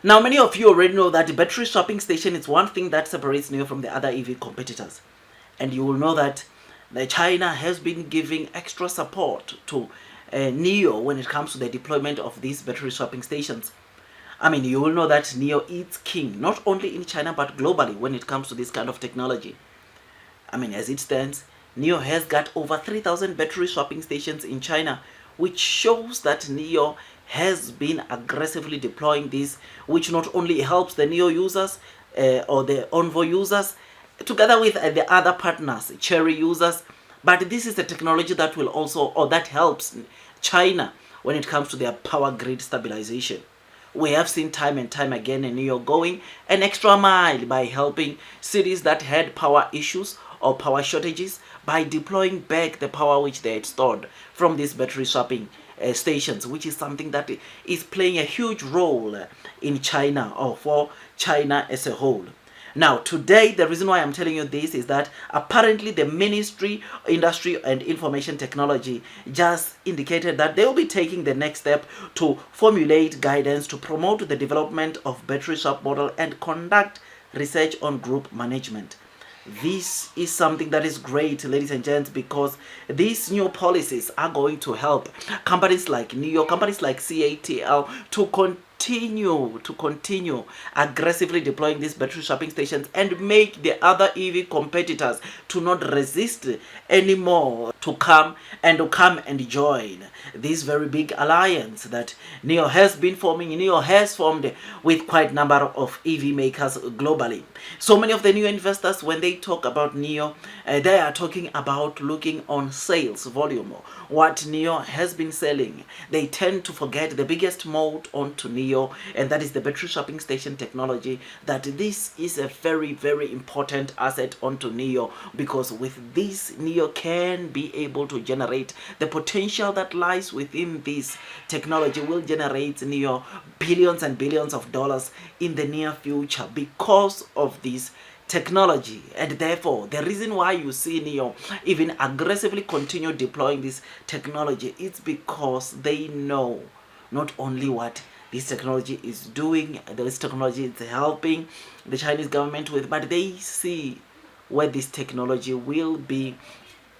Now, many of you already know that the battery swapping station is one thing that separates NIO from the other EV competitors. And you will know that China has been giving extra support to NIO when it comes to the deployment of these battery swapping stations. I mean, you will know that NIO is king, not only in China, but globally when it comes to this kind of technology. I mean, as it stands, NIO has got over 3,000 battery swapping stations in China, which shows that NIO has been aggressively deploying this, which not only helps the NIO users or the Envoy users, together with the other partners, Cherry users, but this is a technology that will also, or that helps China when it comes to their power grid stabilization. We have seen time and time again in NIO going an extra mile by helping cities that had power issues or power shortages by deploying back the power which they had stored from these battery swapping stations, which is something that is playing a huge role in China or for China as a whole. Now, today, the reason why I'm telling you this is that apparently the Ministry of Industry and Information Technology just indicated that they will be taking the next step to formulate guidance to promote the development of battery swap model and conduct research on group management. This is something that is great, ladies and gents, because these new policies are going to help companies like NIO, companies like CATL to continue aggressively deploying these battery swapping stations and make the other EV competitors to not resist anymore to come and join this very big alliance that NIO has been forming. NIO has formed with quite a number of EV makers globally. So many of the new investors, when they talk about NIO, they are talking about looking on sales volume, what NIO has been selling. They tend to forget the biggest moat onto NIO, and that is the battery swapping station technology, that this is a very, very important asset onto NIO, because with this, NIO can be able to generate the potential that lies within this technology, will generate NIO billions and billions of dollars in the near future because of this technology. And therefore, the reason why you see NIO even aggressively continue deploying this technology is because they know not only what this technology is doing, this technology is helping the Chinese government with, but they see where this technology will be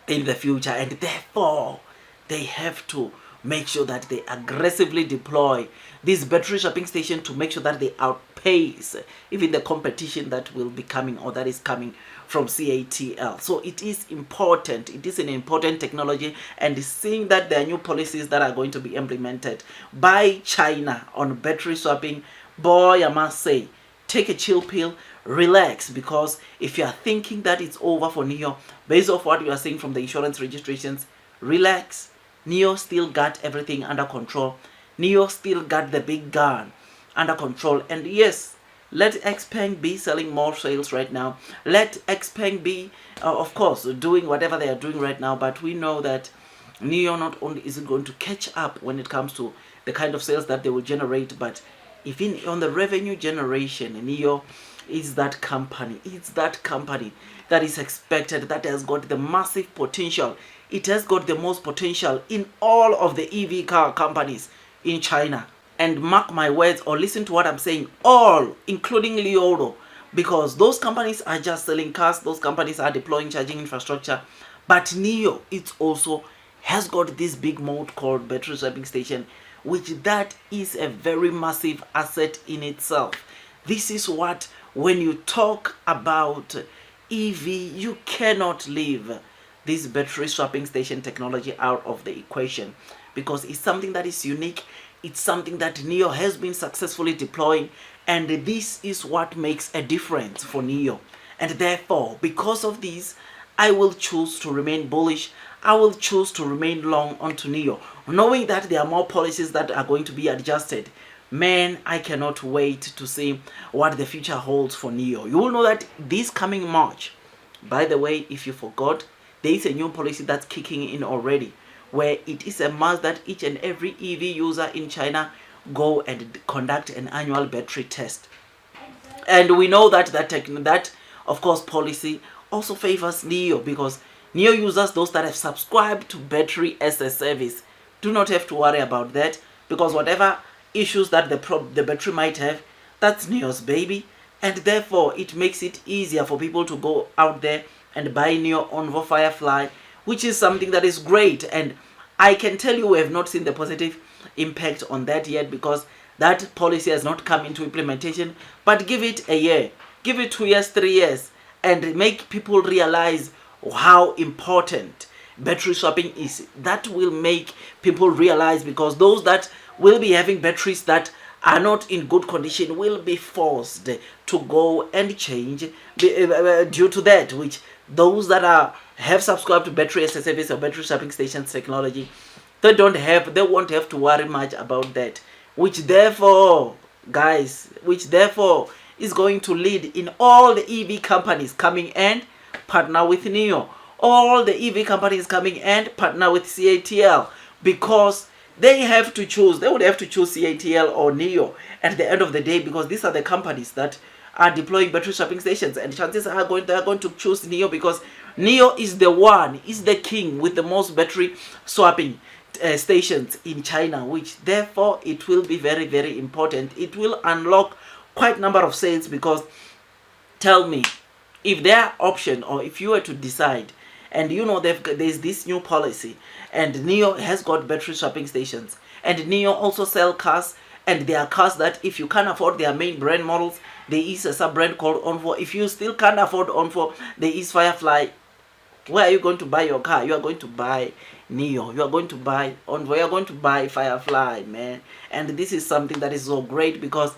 in the future, and therefore they have to make sure that they aggressively deploy this battery swapping station to make sure that they outpace even the competition that will be coming or that is coming from CATL. So it is important. It is an important technology, and seeing that there are new policies that are going to be implemented by China on battery swapping, boy, I must say, take a chill pill, relax, because if you are thinking that it's over for NIO, based off what you are seeing from the insurance registrations, relax. NIO still got everything under control. NIO still got the big gun under control. And yes, let Xpeng be selling more sales right now. Let Xpeng be, of course, doing whatever they are doing right now. But we know that NIO not only is it going to catch up when it comes to the kind of sales that they will generate, but even on the revenue generation, NIO is that company. It's that company that is expected, that has got the massive potential. It has got the most potential in all of the EV car companies in China. And mark my words, or listen to what I'm saying, all, including Li Auto, because those companies are just selling cars, those companies are deploying charging infrastructure. But NIO, it also has got this big moat called battery swapping station, which that is a very massive asset in itself. This is what, when you talk about EV, you cannot leave this battery swapping station technology out of the equation, because it's something that is unique. It's something that NIO has been successfully deploying, and this is what makes a difference for NIO. And therefore, because of this, I will choose to remain bullish. I will choose to remain long onto NIO, knowing that there are more policies that are going to be adjusted. Man, I cannot wait to see what the future holds for NIO. You will know that this coming March, by the way, if you forgot, there is a new policy that's kicking in already, where it is a must that each and every EV user in China go and conduct an annual battery test. And we know that that of course policy also favors NIO, because NIO users, those that have subscribed to battery as a service, do not have to worry about that, because whatever issues that the battery might have, That's NEO's baby. And therefore, it makes it easier for people to go out there and buy NEO, ONVO, Firefly, which is something that is great. And I can tell you we have not seen the positive impact on that yet, because that policy has not come into implementation. But give it a year, give it 2 years, 3 years, and make people realize how important battery swapping is. That will make people realize, because those that will be having batteries that are not in good condition will be forced to go and change due to that, which those that have subscribed to battery as a service or battery swapping stations technology, they won't have to worry much about that, which therefore, guys, is going to lead in all the EV companies coming and partner with NEO, all the EV companies coming and partner with CATL, because they have to choose. They would have to choose CATL or NEO at the end of the day, because these are the companies that are deploying battery swapping stations, and chances are they are going to choose NEO, because NEO is the king with the most battery swapping stations in China, which therefore it will be very, very important. It will unlock quite a number of sales, because tell me, if their option, or if you were to decide, and you know there's this new policy, and NEO has got battery swapping stations, and NEO also sell cars, and there are cars that if you can't afford their main brand models, there is a sub-brand called ONVO. If you still can't afford ONVO, there is Firefly. Where are you going to buy your car? You are going to buy NEO, you are going to buy ONVO, you are going to buy Firefly, man. And this is something that is so great, because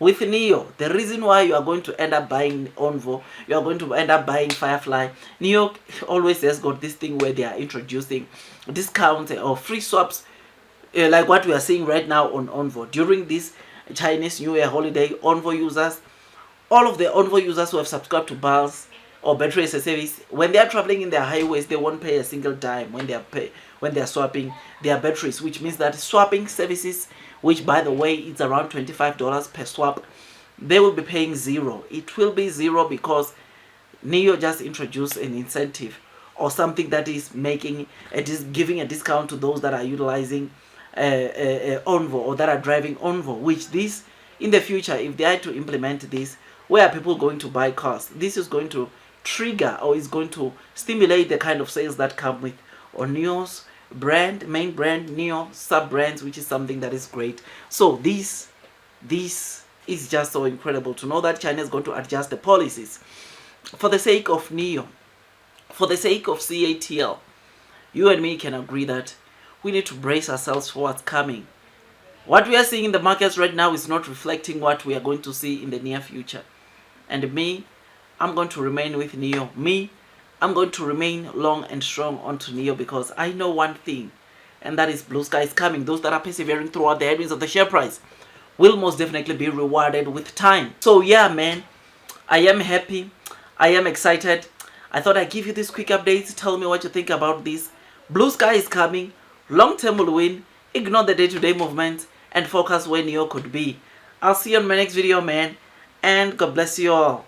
with NEO, the reason why you are going to end up buying ONVO, you are going to end up buying Firefly, NEO always has got this thing where they are introducing discounts or free swaps, like what we are seeing right now on ONVO. During this Chinese New Year holiday, ONVO users, all of the ONVO users who have subscribed to BALS or battery as a service, when they are traveling in their highways, they won't pay a single dime when they are swapping their batteries, which means that swapping services, which by the way it's around $25 per swap, they will be paying zero. It will be zero, because NEO just introduced an incentive or something that is giving a discount to those that are utilizing ONVO or that are driving ONVO, which this in the future, if they are to implement this, where are people going to buy cars? This is going to trigger, or is going to stimulate the kind of sales that come with NEO's brand, main brand, NEO sub brands, which is something that is great. So this is just so incredible to know that China is going to adjust the policies for the sake of NEO, for the sake of CATL. You and me can agree that we need to brace ourselves for what's coming. What we are seeing in the markets right now is not reflecting what we are going to see in the near future. And me, I'm going to remain with NEO. I'm going to remain long and strong onto NEO, because I know one thing, and that is blue sky is coming. Those that are persevering throughout the headwinds of the share price will most definitely be rewarded with time. So yeah, man, I am happy. I am excited. I thought I'd give you this quick update. Tell me what you think about this. Blue sky is coming. Long term will win. Ignore the day-to-day movement and focus where NEO could be. I'll see you on my next video, man. And God bless you all.